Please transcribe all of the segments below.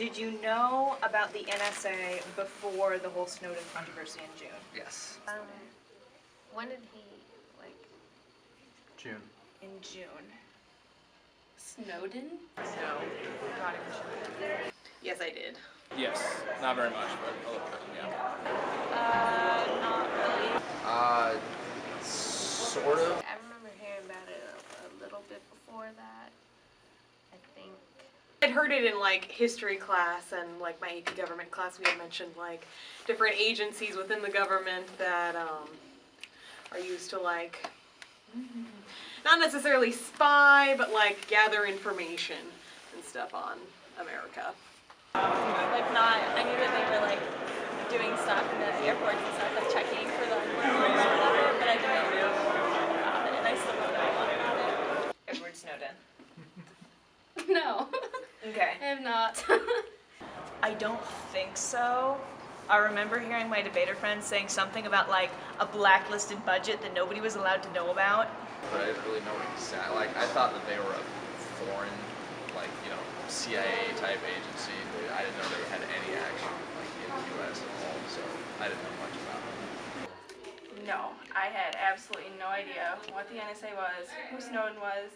Did you know about the NSA before the whole Snowden controversy in June? Yes. When did he, like... June. In June. Snowden? No, not in June. Yes, I did. Yes. Not very much, but a little bit, yeah. Not really. Sort of. I remember hearing about it a little bit before that, I think. I'd heard it in like history class and like my AP government class. We had mentioned like different agencies within the government that are used to like not necessarily spy, but like gather information and stuff on America. Like I knew that they were like doing stuff in the airports and stuff, like checking for the or whatever, but I didn't know about it, and I still don't know a lot about it. Edward Snowden. No. Okay. I have not. I don't think so. I remember hearing my debater friends saying something about like a blacklisted budget that nobody was allowed to know about. But I didn't really know exactly. Like, I thought that they were a foreign, like, you know, CIA type agency. I didn't know they had any action, like, in the U.S. at all, so I didn't know much about them. No, I had absolutely no idea what the NSA was, who Snowden was,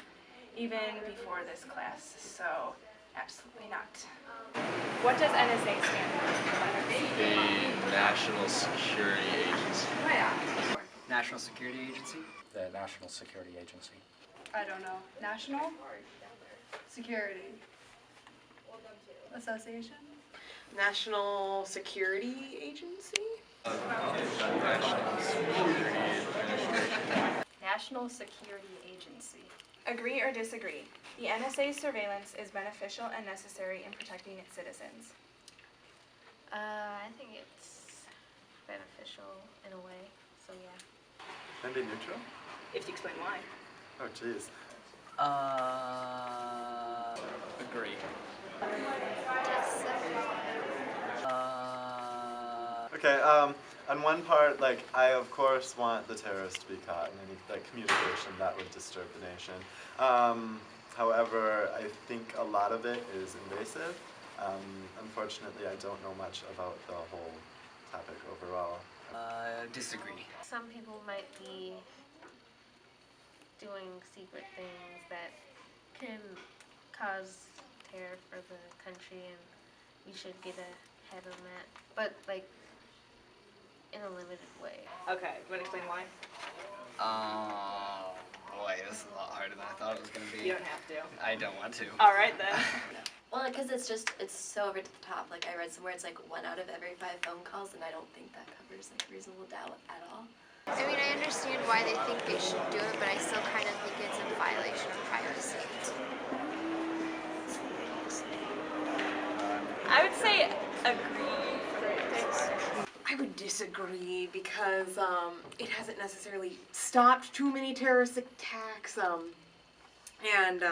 even before this class, so absolutely not. What does NSA stand for? The National Security Agency. National Security Agency? The National Security Agency. I don't know. National Security Association? National Security Agency? National Security Administration. National Security Agency. Agree or disagree? The NSA's surveillance is beneficial and necessary in protecting its citizens. I think it's beneficial in a way, so yeah. Can I be neutral? If you explain why. Oh, jeez. Agree. Okay, on one part, like, I of course want the terrorists to be caught, and any, like, communication that would disturb the nation. However, I think a lot of it is invasive. Unfortunately, I don't know much about the whole topic overall. Disagree. Some people might be doing secret things that can cause terror for the country, and we should get ahead on that. But, like, in a limited way. Okay, you want to explain why? Boy, this is a lot harder than I thought it was going to be. You don't have to. I don't want to. All right then. Well, because it's so over the top. Like, I read somewhere it's like 1 out of every 5 phone calls, and I don't think that covers like reasonable doubt at all. I mean, I understand why they think they should do it, but I still kind of think it's a violation of privacy. I would say agree for this. I would disagree because it hasn't necessarily stopped too many terrorist attacks, and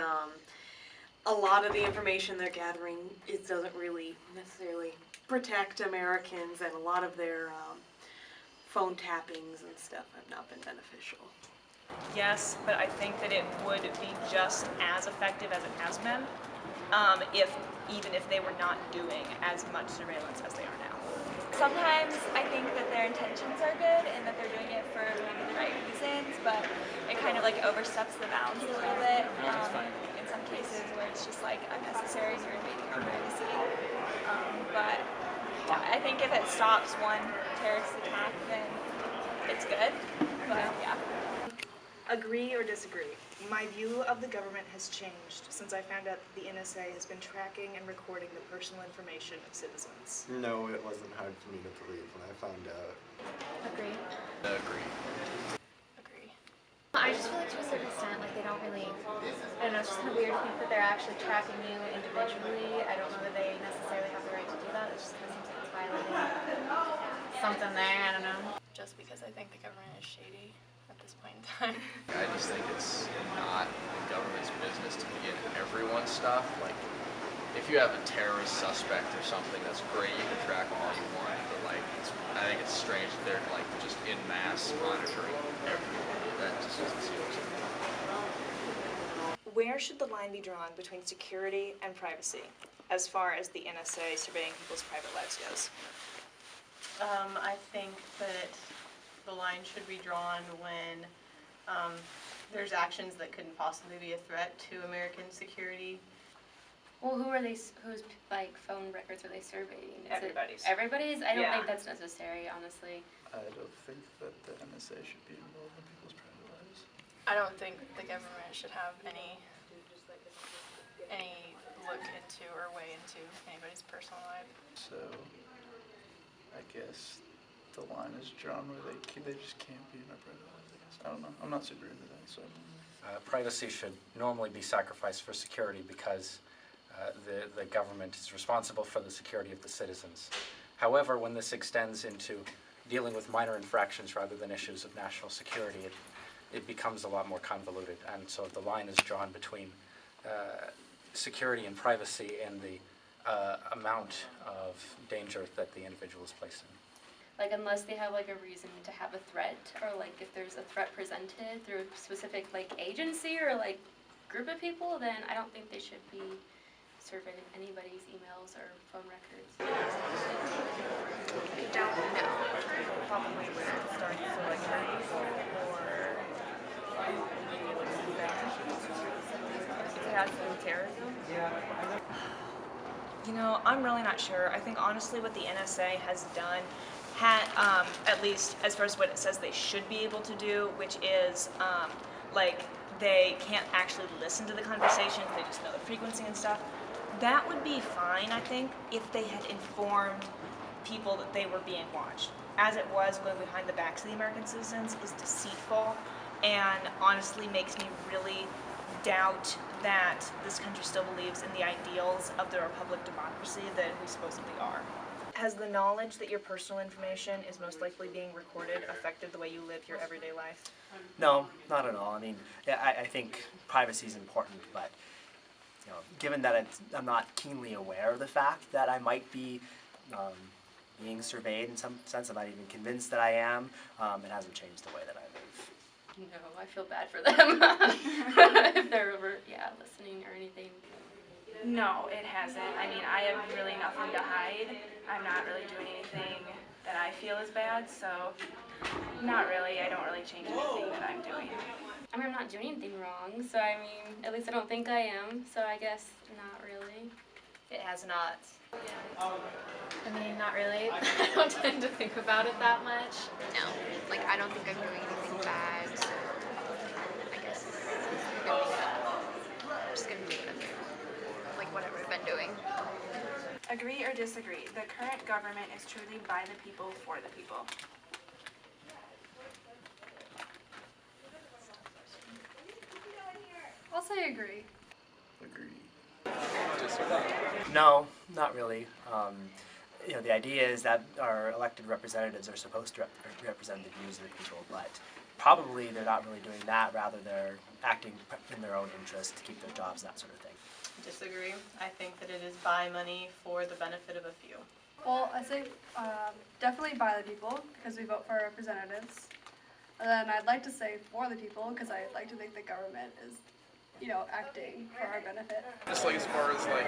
a lot of the information they're gathering doesn't really necessarily protect Americans, and a lot of their phone tappings and stuff have not been beneficial. Yes, but I think that it would be just as effective as it has been, even if they were not doing as much surveillance as they are now. Sometimes I think that their intentions are good and that they're doing it for maybe the right reasons, but it kind of like oversteps the bounds a little bit in some cases where it's just like unnecessary and you're invading our privacy. But yeah, I think if it stops one terrorist attack, then it's good. But yeah. Agree or disagree? My view of the government has changed since I found out that the NSA has been tracking and recording the personal information of citizens. No, it wasn't hard for me to believe when I found out. Agree. Agree. Agree. I just feel like to a certain extent, like they don't really, I don't know, it's just kind of weird to think that they're actually tracking you individually. I don't know that they necessarily have the right to do that. It just kind of seems like it's violating something there, I don't know. Just because I think the government is shady at this point in time. I just think it's not the government's business to get everyone's stuff. Like, if you have a terrorist suspect or something, that's great. You can track them all you want. But like, I think it's strange that they're like just in mass monitoring everyone. That just doesn't seem where should the line be drawn between security and privacy as far as the NSA surveying people's private lives goes? I think that the line should be drawn when there's actions that couldn't possibly be a threat to American security. Well, whose like phone records are they surveying? Everybody's. Everybody's? I don't Yeah. think that's necessary, honestly. I don't think that the NSA should be involved in people's private lives. I don't think the government should have any look into or way into anybody's personal life. So, I guess the line is drawn where they just can't be in our private lives, I guess. I don't know. I'm not super into that, so. Privacy should normally be sacrificed for security because the government is responsible for the security of the citizens. However, when this extends into dealing with minor infractions rather than issues of national security, it becomes a lot more convoluted. And so the line is drawn between security and privacy and the amount of danger that the individual is placed in. Like, unless they have like a reason to have a threat, or like if there's a threat presented through a specific like agency or like group of people, then I don't think they should be surveying anybody's emails or phone records. I don't know. Probably when it starts to like hurt people or if it has to do with terrorism. You know, I'm really not sure. I think honestly what the NSA has done, at least as far as what it says they should be able to do, which is like they can't actually listen to the conversation, they just know the frequency and stuff. That would be fine, I think, if they had informed people that they were being watched. As it was, going behind the backs of the American citizens is deceitful and honestly makes me really doubt that this country still believes in the ideals of the republic democracy that we supposedly are. Has the knowledge that your personal information is most likely being recorded affected the way you live your everyday life? No, not at all. I mean, I think privacy is important, but you know, given that I'm not keenly aware of the fact that I might be being surveyed in some sense, I'm not even convinced that I am, it hasn't changed the way that I live. No, I feel bad for them if they're over, listening or anything. No, it hasn't. I mean, I have really nothing to hide. I'm not really doing anything that I feel is bad, so not really. I don't really change anything that I'm doing. I mean, I'm not doing anything wrong, so I mean, at least I don't think I am, so I guess not really. It has not. I mean, not really. I don't tend to think about it that much. No, like I don't think I'm doing anything bad. So I guess I'm just gonna do whatever, like whatever I've been doing. Agree or disagree? The current government is truly by the people, for the people. I'll say agree. Agree. No, not really. You know, the idea is that our elected representatives are supposed to represent the views of the people, but probably they're not really doing that. Rather, they're acting in their own interest to keep their jobs, that sort of thing. Disagree. I think that it is buy money for the benefit of a few. Well, I say definitely by the people, because we vote for our representatives. And then I'd like to say for the people, because I'd like to think the government is, you know, acting for our benefit. Just like as far as like,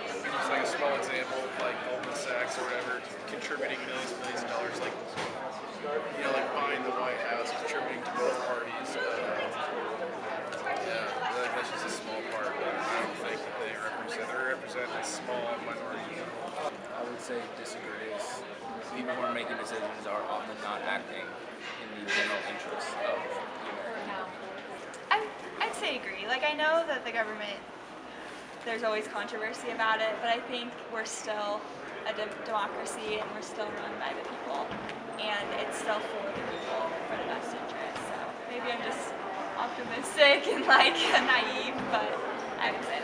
just like a small example, like Goldman Sachs or whatever, contributing millions and millions of dollars, like, you know, like buying the White House, contributing to both parties. Yeah, that's just a small part, but I don't think that they represent a small minority. I would say disagree. People who are making decisions are often not acting in the general interest of the American people. I'd say agree. Like, I know that the government, there's always controversy about it, but I think we're still a democracy and we're still run by the people, and it's still for the people for the best interest. So maybe I'm just optimistic and like naive, but I would say